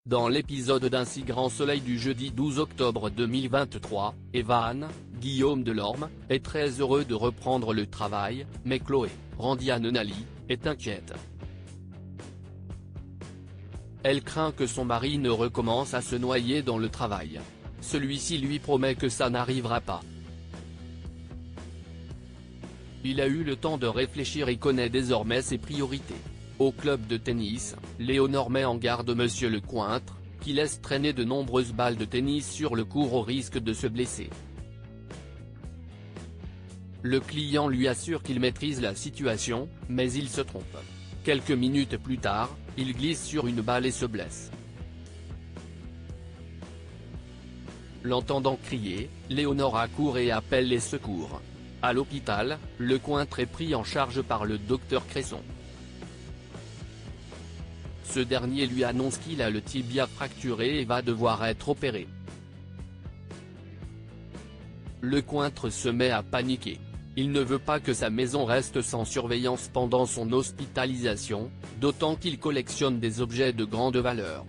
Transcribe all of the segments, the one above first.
Dans l'épisode d'Un si grand soleil du jeudi 12 octobre 2023, Evan, Guillaume Delorme, est très heureux de reprendre le travail, mais Chloé, Randiane Nali, est inquiète. Elle craint que son mari ne recommence à se noyer dans le travail. Celui-ci lui promet que ça n'arrivera pas. Il a eu le temps de réfléchir et connaît désormais ses priorités. Au club de tennis, Léonore met en garde Monsieur Lecointre, qui laisse traîner de nombreuses balles de tennis sur le court au risque de se blesser. Le client lui assure qu'il maîtrise la situation, mais il se trompe. Quelques minutes plus tard, il glisse sur une balle et se blesse. L'entendant crier, Léonore accourt et appelle les secours. À l'hôpital, Lecointre est pris en charge par le docteur Cresson. Ce dernier lui annonce qu'il a le tibia fracturé et va devoir être opéré. Lecointre se met à paniquer. Il ne veut pas que sa maison reste sans surveillance pendant son hospitalisation, d'autant qu'il collectionne des objets de grande valeur.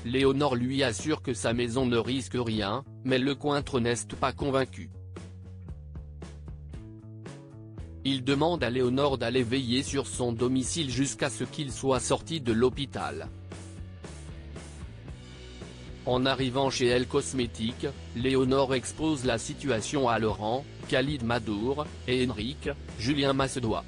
Léonore lui assure que sa maison ne risque rien, mais Lecointre n'est pas convaincu. Il demande à Léonore d'aller veiller sur son domicile jusqu'à ce qu'il soit sorti de l'hôpital. En arrivant chez Elle Cosmétiques, Léonore expose la situation à Laurent, Khalid Madour, et Henrik, Julien Massedois.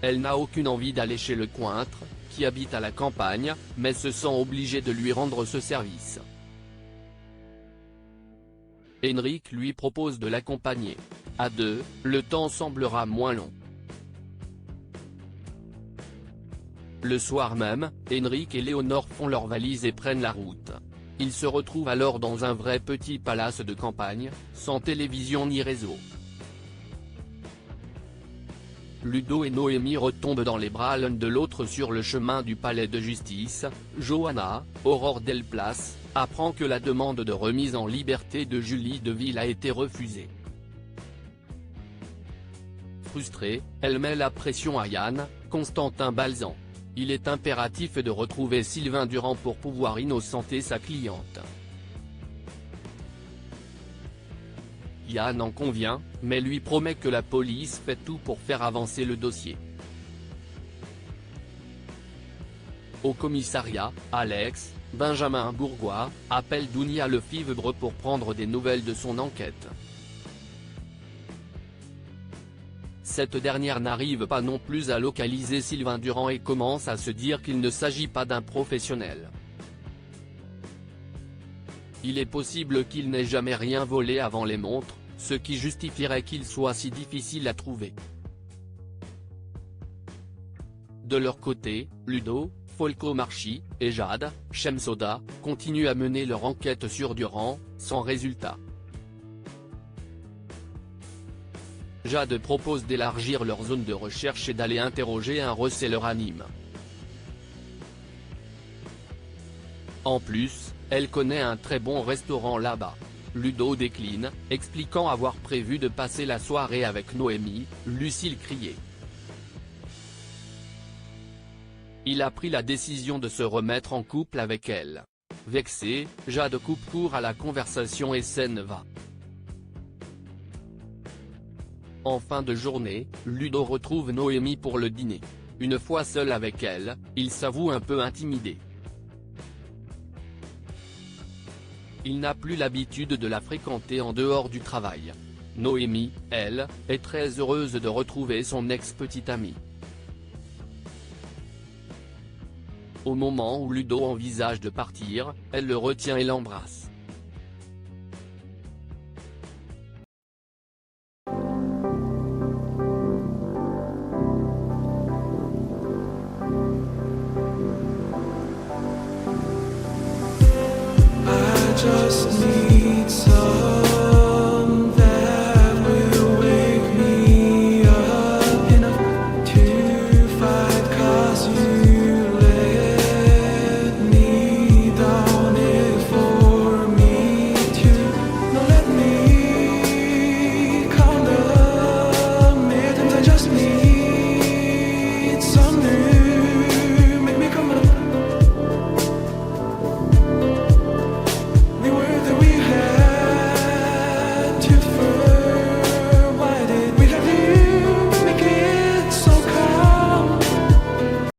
Elle n'a aucune envie d'aller chez Lecointre, qui habite à la campagne, mais se sent obligée de lui rendre ce service. Henrik lui propose de l'accompagner. À deux, le temps semblera moins long. Le soir même, Henrik et Léonore font leurs valises et prennent la route. Ils se retrouvent alors dans un vrai petit palace de campagne, sans télévision ni réseau. Ludo et Noémie retombent dans les bras l'un de l'autre sur le chemin du palais de justice. Johanna, Aurore Delplace, apprend que la demande de remise en liberté de Julie Deville a été refusée. Frustrée, elle met la pression à Yann, Constantin Balzan. Il est impératif de retrouver Sylvain Durand pour pouvoir innocenter sa cliente. Yann en convient, mais lui promet que la police fait tout pour faire avancer le dossier. Au commissariat, Alex, Benjamin Bourgois, appelle Dounia Lefivre pour prendre des nouvelles de son enquête. Cette dernière n'arrive pas non plus à localiser Sylvain Durand et commence à se dire qu'il ne s'agit pas d'un professionnel. Il est possible qu'il n'ait jamais rien volé avant les montres, ce qui justifierait qu'il soit si difficile à trouver. De leur côté, Ludo, Folco Marchi, et Jade, Shemsoda, continuent à mener leur enquête sur Durand, sans résultat. Jade propose d'élargir leur zone de recherche et d'aller interroger un reseller anonyme. En plus, elle connaît un très bon restaurant là-bas. Ludo décline, expliquant avoir prévu de passer la soirée avec Noémie, Lucille criait. Il a pris la décision de se remettre en couple avec elle. Vexée, Jade coupe court à la conversation et scène va. En fin de journée, Ludo retrouve Noémie pour le dîner. Une fois seul avec elle, il s'avoue un peu intimidé. Il n'a plus l'habitude de la fréquenter en dehors du travail. Noémie, elle, est très heureuse de retrouver son ex-petite amie. Au moment où Ludo envisage de partir, elle le retient et l'embrasse. Just need